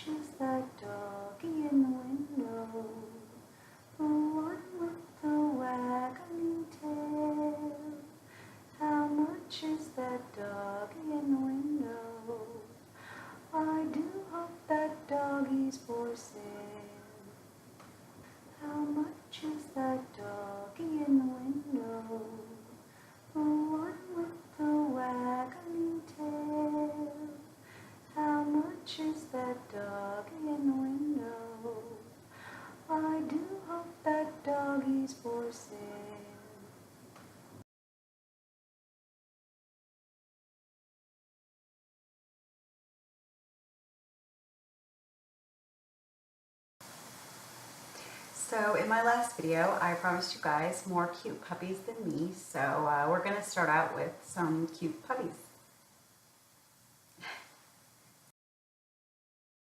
much is that doggy in the window? The one with the waggling tail. How much is that doggy in the window? I do hope that doggy's for sale. How much is that doggy in the window? The one with the waggling tail. How much is that doggy in the window? I do hope that doggy's for sale. So in my last video, I promised you guys more cute puppies than me, so we're going to start out with some cute puppies.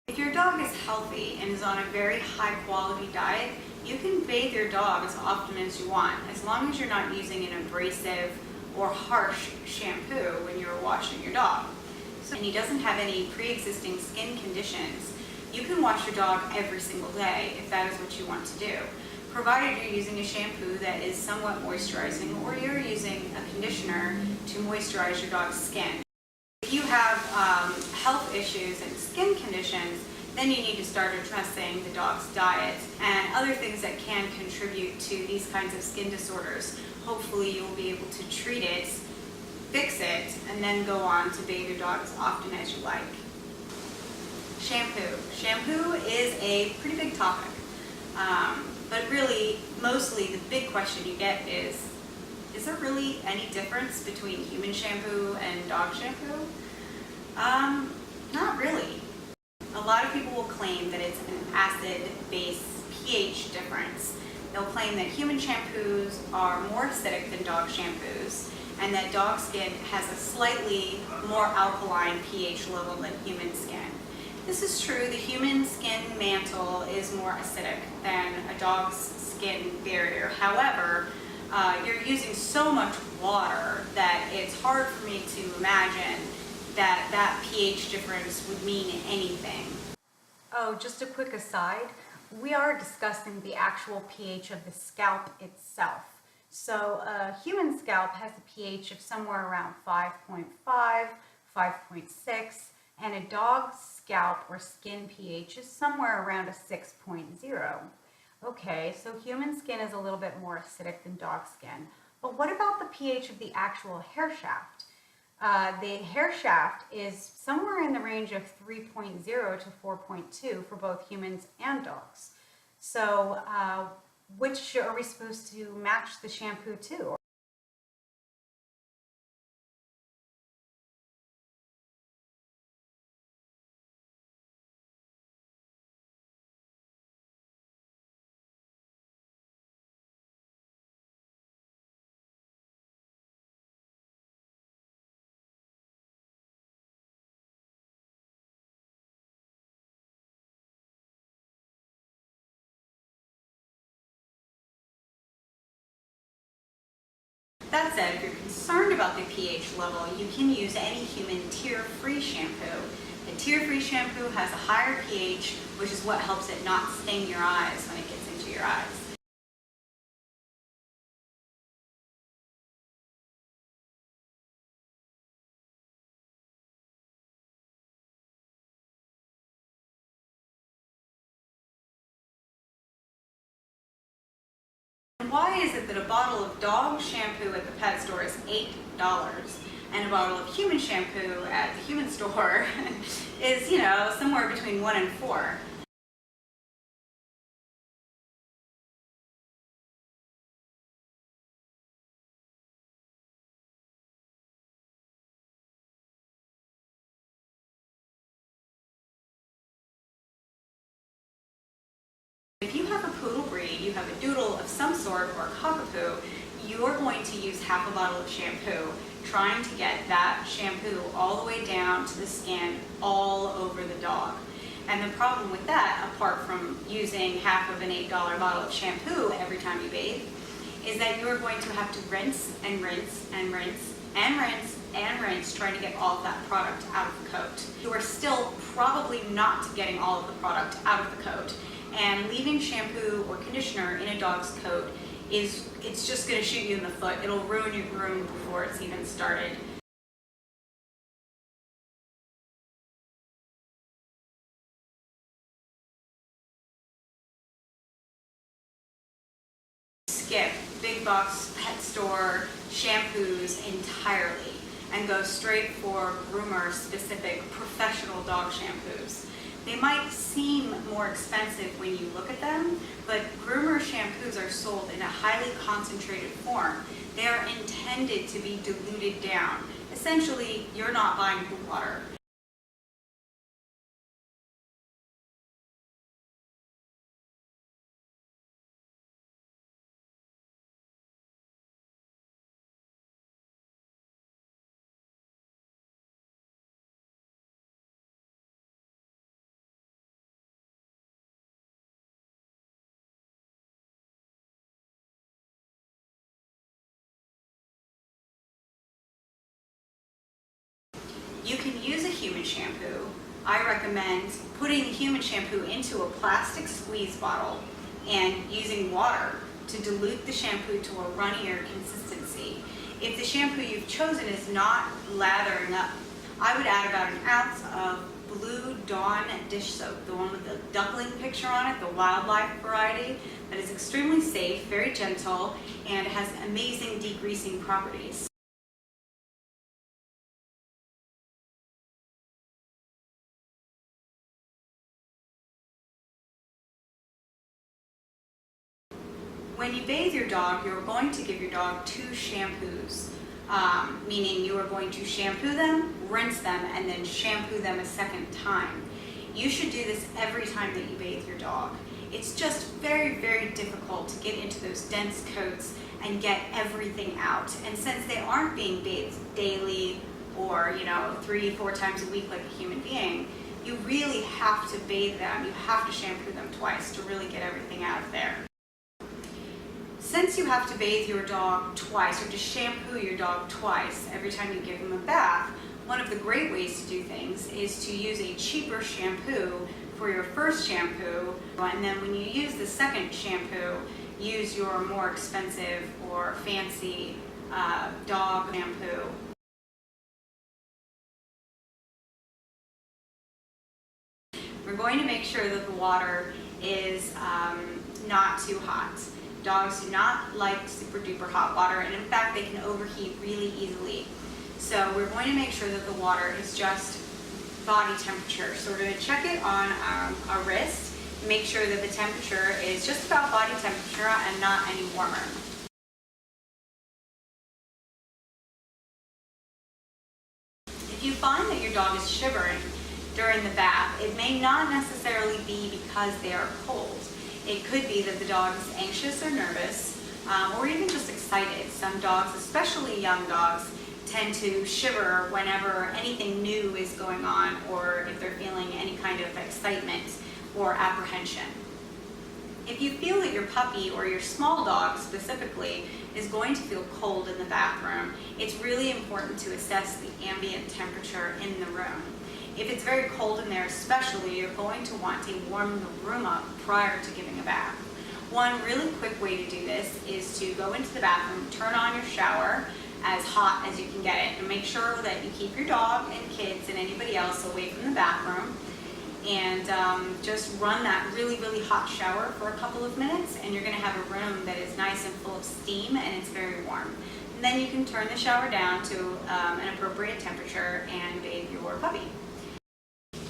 If your dog is healthy and is on a very high quality diet, you can bathe your dog as often as you want, as long as you're not using an abrasive or harsh shampoo when you're washing your dog. So, and he doesn't have any pre-existing skin conditions, you can wash your dog every single day if that is what you want to do, provided you're using a shampoo that is somewhat moisturizing or you're using a conditioner to moisturize your dog's skin. If you have health issues and skin conditions, then you need to start addressing the dog's diet and other things that can contribute to these kinds of skin disorders. Hopefully you will be able to treat it, fix it, and then go on to bathe your dog as often as you like. Shampoo. Shampoo is a pretty big topic, but really, mostly the big question you get is there really any difference between human shampoo and dog shampoo? Not really. A lot of people will claim that it's an acid-base pH difference. They'll claim that human shampoos are more acidic than dog shampoos, and that dog skin has a slightly more alkaline pH level than human skin. This is true. The human skin mantle is more acidic than a dog's skin barrier. However, you're using so much water that it's hard for me to imagine that that pH difference would mean anything. Oh, just a quick aside, we are discussing the actual pH of the scalp itself. So a human scalp has a pH of somewhere around 5.5, 5.6, and a dog's scalp or skin pH is somewhere around a 6.0. Okay, so human skin is a little bit more acidic than dog skin. But what about the pH of the actual hair shaft? The hair shaft is somewhere in the range of 3.0 to 4.2 for both humans and dogs. So which are we supposed to match the shampoo to? That said, if you're concerned about the pH level, you can use any human tear-free shampoo. The tear-free shampoo has a higher pH, which is what helps it not sting your eyes when it gets into your eyes. Why is it that a bottle of dog shampoo at the pet store is $8 and a bottle of human shampoo at the human store is, somewhere between 1 and 4? If you have a poodle breed, you have a doodle of some sort or a cockapoo, you're going to use half a bottle of shampoo, trying to get that shampoo all the way down to the skin all over the dog. And the problem with that, apart from using half of an $8 bottle of shampoo every time you bathe, is that you're going to have to rinse and rinse and rinse and rinse, trying to get all of that product out of the coat. You are still probably not getting all of the product out of the coat, and leaving shampoo or conditioner in a dog's coat it's just going to shoot you in the foot. It'll ruin your groom before it's even started. Skip big box pet store shampoos entirely and go straight for groomer specific professional dog shampoos. They might seem more expensive when you look at them, but groomer shampoos are sold in a highly concentrated form. They are intended to be diluted down. Essentially, you're not buying blue water. You can use a human shampoo. I recommend putting human shampoo into a plastic squeeze bottle and using water to dilute the shampoo to a runnier consistency. If the shampoo you've chosen is not lathering up, I would add about an ounce of Blue Dawn dish soap, the one with the duckling picture on it, the wildlife variety, that is extremely safe, very gentle, and has amazing degreasing properties. When you bathe your dog, you're going to give your dog 2 shampoos, meaning you are going to shampoo them, rinse them, and then shampoo them a second time. You should do this every time that you bathe your dog. It's just very, very difficult to get into those dense coats and get everything out. And since they aren't being bathed daily or 3-4 times a week like a human being, you really have to bathe them. You have to shampoo them twice to really get everything out of there. Since you have to bathe your dog twice or to shampoo your dog twice every time you give him a bath, one of the great ways to do things is to use a cheaper shampoo for your first shampoo, and then when you use the second shampoo, use your more expensive or fancy dog shampoo. We're going to make sure that the water is not too hot. Dogs do not like super duper hot water, and in fact they can overheat really easily. So we're going to make sure that the water is just body temperature. So we're going to check it on our wrist, make sure that the temperature is just about body temperature and not any warmer. If you find that your dog is shivering during the bath, it may not necessarily be because they are cold. It could be that the dog is anxious or nervous, or even just excited. Some dogs, especially young dogs, tend to shiver whenever anything new is going on, or if they're feeling any kind of excitement or apprehension. If you feel that your puppy or your small dog specifically is going to feel cold in the bathroom, it's really important to assess the ambient temperature in the room. If it's very cold in there especially, you're going to want to warm the room up prior to giving a bath. One really quick way to do this is to go into the bathroom, turn on your shower as hot as you can get it, and make sure that you keep your dog and kids and anybody else away from the bathroom, and just run that really, really hot shower for a couple of minutes, and you're going to have a room that is nice and full of steam and it's very warm. And then you can turn the shower down to an appropriate temperature and bathe your puppy.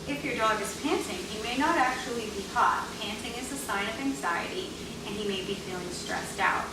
If your dog is panting, he may not actually be hot. Panting is a sign of anxiety, and he may be feeling stressed out.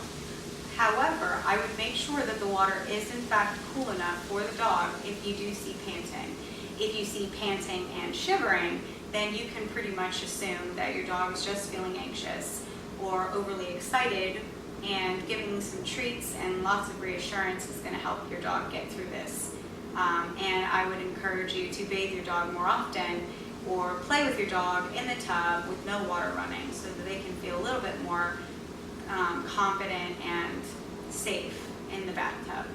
However, I would make sure that the water is in fact cool enough for the dog if you do see panting. If you see panting and shivering, then you can pretty much assume that your dog is just feeling anxious or overly excited, and giving some treats and lots of reassurance is going to help your dog get through this. And I would encourage you to bathe your dog more often or play with your dog in the tub with no water running so that they can feel a little bit more confident and safe in the bathtub.